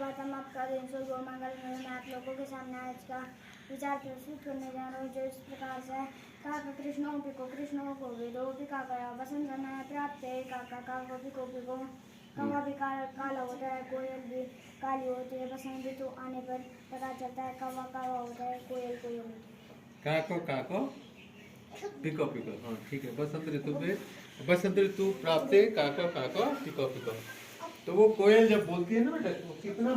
स्वागतम आपका दिन शुभ और मंगलमय। मैं आप लोगों के सामने आज का विचार प्रस्तुत करने जा रहा हूँ, जो इस प्रकार से है। काका कृष्णों पिको कृष्णों को वेदो पिका गया बसंत समय प्राप्त है। काका काको पिको पिको कौवा भी काला होता है, कोयल भी काली होती है। बसंत ऋतु आने पर पता चलता है कौवा कावा होता है, कोयल कोयल होती है। काको काको पिको पिको, हाँ ठीक है। बसंत ऋतु में बसंत ऋतु प्राप्त है, काको काको पिको पिको। तो वो कोयल जब बोलती है ना बेटा, वो कितना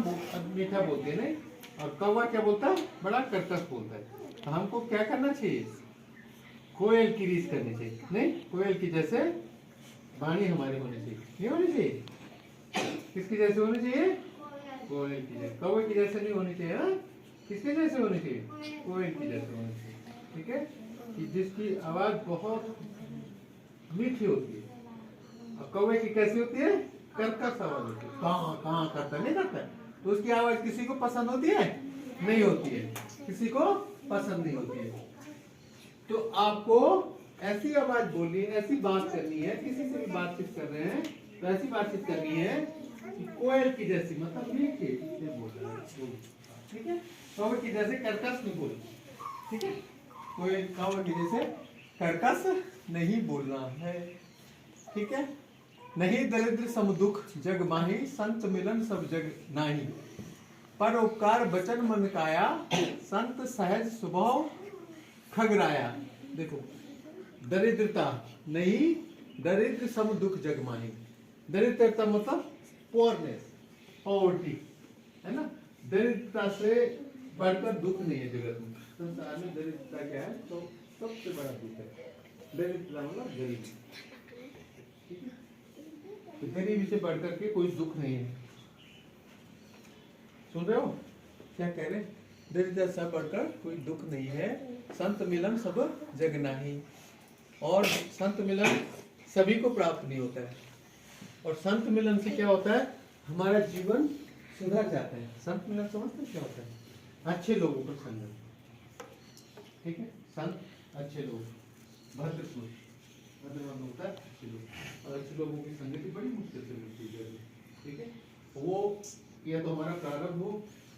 मीठा बोलती है नहीं, और कौवा क्या बोलता है, बड़ा कर्कश बोलता है। तो हमको क्या करना चाहिए, कोयल की रीस करनी चाहिए, नहीं कोयल की जैसे वाणी हमारी होनी चाहिए, नहीं होनी चाहिए। किसकी जैसे होनी चाहिए, कोयल की जैसे। कौवे की जैसे नहीं होनी चाहिए, हाँ किसके जैसे होनी चाहिए, कोयल की जैसे होनी चाहिए, ठीक है। कि जिसकी आवाज बहुत मीठी होती है। और कौवे की कैसी होती है, कर्कश आवाज होती है, कहाँ कहाँ करता नहीं करता। तो उसकी आवाज किसी को पसंद होती है, नहीं होती है, किसी को पसंद नहीं होती है। तो आपको ऐसी आवाज बोलनी है, ऐसी बात करनी है, किसी से भी बातचीत कर रहे हैं तो ऐसी बातचीत करनी है कि कोयल की जैसी, मतलब मीठी बोल रहा है, ठीक है। कौवे की जैसे कर्कश नहीं बोल, ठीक है। कोयल कौवे की जैसे कर्कश नहीं बोलना है, ठीक है। नहीं दरिद्र सम दुख जग माही, संत मिलन सब जग नाही। पर उपकार बचन मन काया, संत सहज स्वभाव खगराया। देखो दरिद्रता नहीं, दरिद्र सम दुख जग माही। दरिद्रता मतलब पोरनेस, पॉवर्टी, है ना। दरिद्रता से बढ़कर दुख नहीं है जगत में। संसार में दरिद्रता क्या है, तो सबसे बड़ा दुख है दरिद्रता, मतलब गरीबी, ठीक है। तो गरीबी से बढ़कर के कोई दुख नहीं है। सुन रहे हो क्या कह रहे, दरिद्रता से बढ़कर कोई दुख नहीं है। संत मिलन सब जग नाही, और संत मिलन सभी को प्राप्त नहीं होता है। और संत मिलन से क्या होता है, हमारा जीवन सुधर जाता है। संत मिलन समझते क्या होता है, अच्छे लोगों का संगत, ठीक है। संत अच्छे लोग, भद्र पुरुष, भद्र मतलब होता है अच्छे लोग। और अच्छे लोगों की संगति बड़ी मुश्किल से मिलती है, ठीक है। वो या तो हमारा प्रारब्ध हो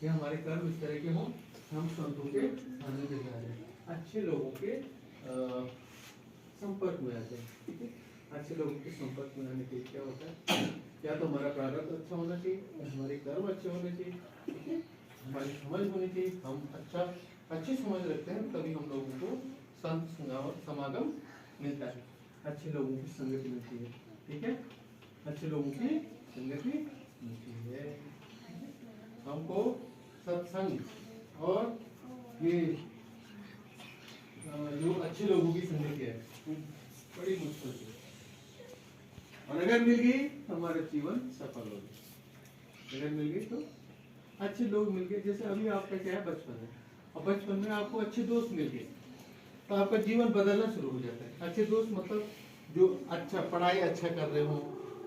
या हमारे कर्म इस तरह के हों, हम संतों के आनंद में आ जाए, अच्छे लोगों के संपर्क में आ जाए, ठीक है। अच्छे लोगों के संपर्क में आने के क्या होता है, या तो हमारा प्रारब्ध अच्छा होना चाहिए, या हमारे कर्म अच्छे होने चाहिए, ठीक है। हमारी समझ होनी चाहिए, हम अच्छी समझ रखते हैं, तभी हम लोगों को संत समागम मिलता है, अच्छे लोगों की संगति मिलती है, ठीक है। अच्छे लोगों की संगति मिलती है। हमको सत्संग और ये जो अच्छे लोगों की संगति है बड़ी मुश्किल है, और अगर मिल गई तो हमारा जीवन सफल हो गया। अगर मिल गई तो अच्छे लोग मिल गए, जैसे अभी आपका क्या है, बचपन है, और बचपन में आपको अच्छे दोस्त मिल गए तो आपका जीवन बदलना शुरू हो जाता है। अच्छे दोस्त मतलब जो अच्छा पढ़ाई अच्छा कर रहे हो,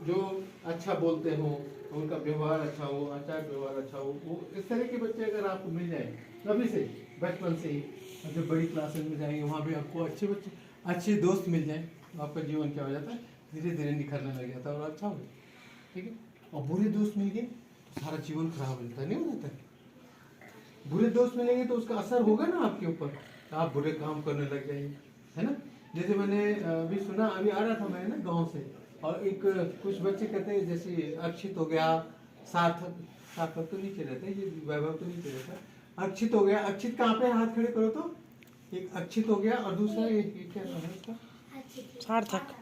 जो अच्छा बोलते हो, उनका व्यवहार अच्छा हो, आचार व्यवहार अच्छा हो, वो इस तरह के बच्चे अगर आपको मिल जाए तभी से, बचपन से ही, जब बड़ी क्लासेस में जाएंगे वहाँ भी आपको अच्छे बच्चे, अच्छे दोस्त मिल जाए तो आपका जीवन क्या हो जाता है, धीरे धीरे निखरने लग जाता है और अच्छा हो जाए, ठीक है। और बुरे दोस्त मिल गए तो सारा जीवन खराब हो जाता है, नहीं हो जाता है। बुरे दोस्त मिलेंगे तो उसका असर होगा ना आपके ऊपर, आप बुरे काम करने लग जाएंगे, है ना। जैसे मैंने अभी सुना, अभी आ रहा था मैं ना गांव से, और एक कुछ बच्चे कहते हैं, जैसे अक्षित हो गया, सार्थक तो नीचे रहता है, ये वैभव तो नीचे रहता है, अक्षित हो गया। अक्षित कहाँ पे, हाथ खड़े करो तो, एक अक्षित हो गया, और दूसरा ये क्या नाम है उसका, सार्थक।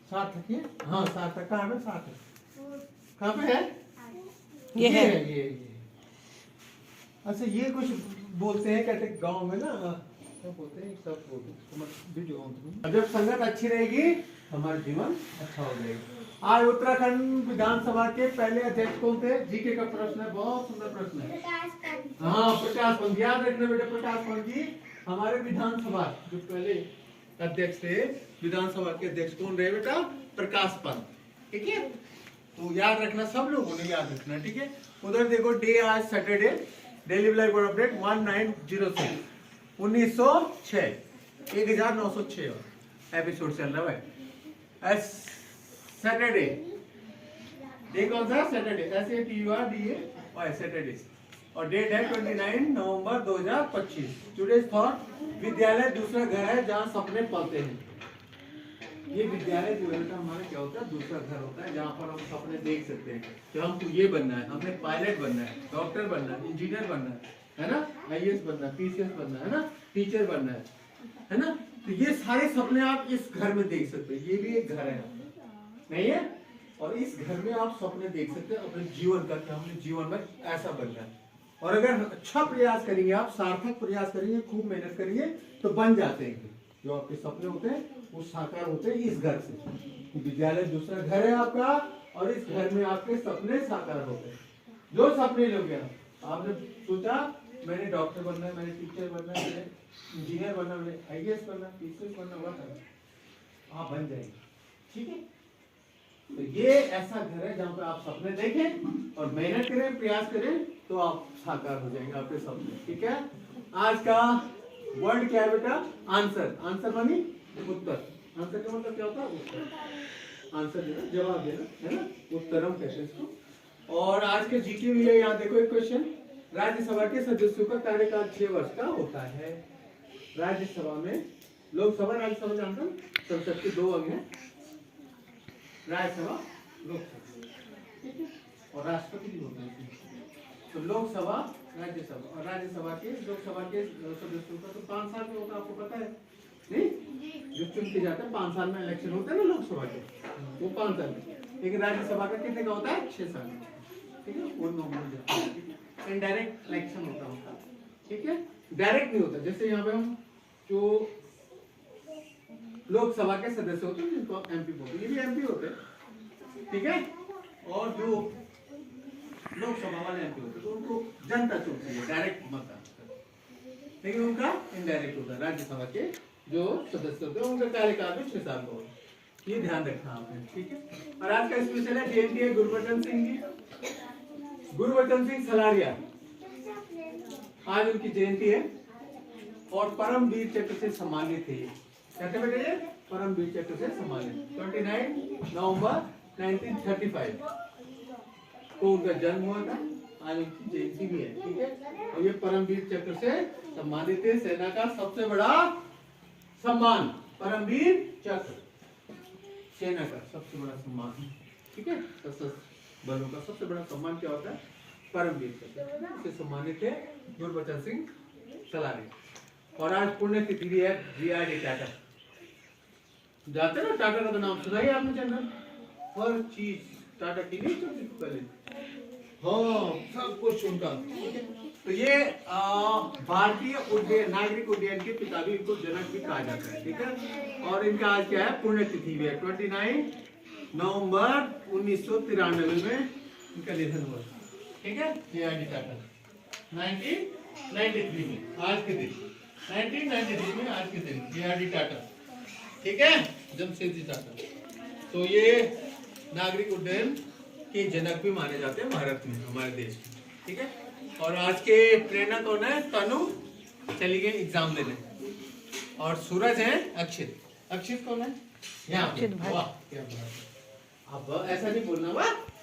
सार्थक, ये हाँ सार्थक कहाँ पे, सार्थक कहाँ पे है, ये है ये अच्छा। ये कुछ बोलते हैं, कहते गांव में ना क्या बोलते हैं, सब बोलते हैं, जब संगत अच्छी रहेगी हमारा जीवन अच्छा हो जाएगा। आज उत्तराखंड विधानसभा के पहले अध्यक्ष कौन थे, जीके का प्रश्न है, बहुत सुंदर प्रश्न है। हाँ प्रकाश पंत, याद रखना बेटा, प्रकाश पंत जी हमारे विधानसभा जो पहले अध्यक्ष थे, विधानसभा के अध्यक्ष कौन रहे बेटा, प्रकाश पंत, ठीक है। तो याद रखना, सब लोगों ने याद रखना, ठीक है। उधर देखो, डे आज Saturday, daily life update 1906 1906 1906 episode चल रहा है। सैटरडे, डे कौन सा, सैटरडे, SATURDA और सैटरडे। और डेट है 29 नवंबर 2025। टुडेज थॉट, विद्यालय दूसरा घर है जहाँ सपने पलते हैं। ये विद्यालय जो है ना हमारा क्या होता है, दूसरा घर होता है जहाँ पर हम सपने देख सकते हैं कि हमको ये बनना है, हमें पायलट बनना है, डॉक्टर बनना है, इंजीनियर बनना है ना, आईएएस बनना है, पीसीएस बनना है ना, टीचर बनना है ना। तो ये सारे सपने आप इस घर में देख सकते हैं। ये भी एक घर है, नहीं है? और इस घर में आप सपने देख सकते हैं अपने जीवन का, कि हमने जीवन में ऐसा बनना है। और अगर अच्छा प्रयास करेंगे, आप सार्थक प्रयास करेंगे, खूब मेहनत करेंगे, तो बन जाते हैं। जो आपके सपने होते हैं वो साकार होते हैं इस घर से। विद्यालय दूसरा घर है आपका, और इस घर में आपके सपने साकार होते हैं। जो सपने लोगे आपने सोचा मैंने डॉक्टर बनना है, मैंने टीचर बनना है, मैंने इंजीनियर बनना, मैंने आईएएस बनना, पीसीएस बनना, वह आप बन जाएंगे। ठीक है? तो ये ऐसा घर है जहाँ पे आप सपने देखें और मेहनत करें, प्रयास करें, तो आप साकार हो जाएंगे आपके सपने। ठीक है? आज का वर्ड क्या है बेटा? आंसर। आंसर मानी उत्तर। आंसर का मतलब क्या होता है? उत्तर। आंसर देना, जवाब देना, है ना? उत्तरम कहते हैं इसको। और आज के जीके भी है, यहाँ देखो एक क्वेश्चन। राज्यसभा के सदस्यों का कार्यकाल 6 वर्ष का होता है। राज्यसभा में, लोकसभा राज्यसभा जानते हैं, संसद के 2 अंग हैं, राज्यसभा, लोकसभा, ठीक है? और राष्ट्रपति भी होते हैं। तो लोकसभा, राज्यसभा, और राज्यसभा के, लोकसभा के सदस्यों का तो 5 साल में होता है, आपको पता है नहीं? जो चुन के जाते हैं 5 साल में इलेक्शन होता है ना लोकसभा के, वो 5 साल में। लेकिन राज्यसभा का कितने का होता है? 6 साल में। ठीक है? वो नॉमिनल इनडायरेक्ट इलेक्शन होता है, ठीक है? डायरेक्ट नहीं होता। जैसे यहाँ पे हम जो लोकसभा के सदस्य होते हैं जिनको एमपी बोलते हैं, ये भी एमपी होते हैं, ठीक है? और जो लोकसभा वाले एमपी होते हैं तो उनको जनता चुनती है, डायरेक्ट मतदान। लेकिन उनका इनडायरेक्ट होता है। राज्यसभा के जो सदस्य होते हैं उनका कार्यकाल भी 6 साल का होता है। ये ध्यान रखना आपने, ठीक है? और आज का स्पेशल है जयंती है गुरबचन सिंह जी, गुरबचन सिंह सलारिया, आज उनकी जयंती है। और परमवीर चक्र से सम्मानित है। कहते बेटे ये परमवीर चक्र से सम्मानित 29 नवंबर 1935 को उनका जन्म हुआ था। आज उनकी जयंती भी है, ठीक है? और ये परमवीर चक्र से सम्मानित है। सेना का सबसे बड़ा सम्मान परमवीर चक्र, सेना का सबसे बड़ा सम्मान, ठीक है? सशस्त्र बलों का सबसे बड़ा सम्मान क्या होता है? परमवीर चक्र से सम्मानित है गुरबचन सिंह सलारिया। और आज पुण्यतिथि भी है जीआरडी टाटा। जाते ना टाटा का तो नाम सुना ही आपने चैनल, हर चीज टाटा की नहीं चलती पहले, हाँ सब कुछ उनका। तो ये भारतीय उड्डयन, नागरिक उड्डयन के पिता भी, इनको जनक भी कहा जाता है, ठीक है? और इनका आज क्या है? पुण्यतिथि भी है 29 नवंबर 1993 में इनका निधन हुआ, ठीक है? जीआरडी टाटा 1993 में, आज के दिन 1993 में, आज के दिन जीआरडी टाटा, ठीक है? जमशेदजी टाटा। तो ये नागरिक उड्डयन के जनक भी माने जाते हैं भारत में, हमारे देश में, ठीक है? और आज के ट्रेनर कौन है? तनु चली गई एग्जाम देने। और सूरज है अक्षित। अक्षित कौन है? यहाँ पे। वाह क्या बात है। अब ऐसा नहीं बोलना, वाह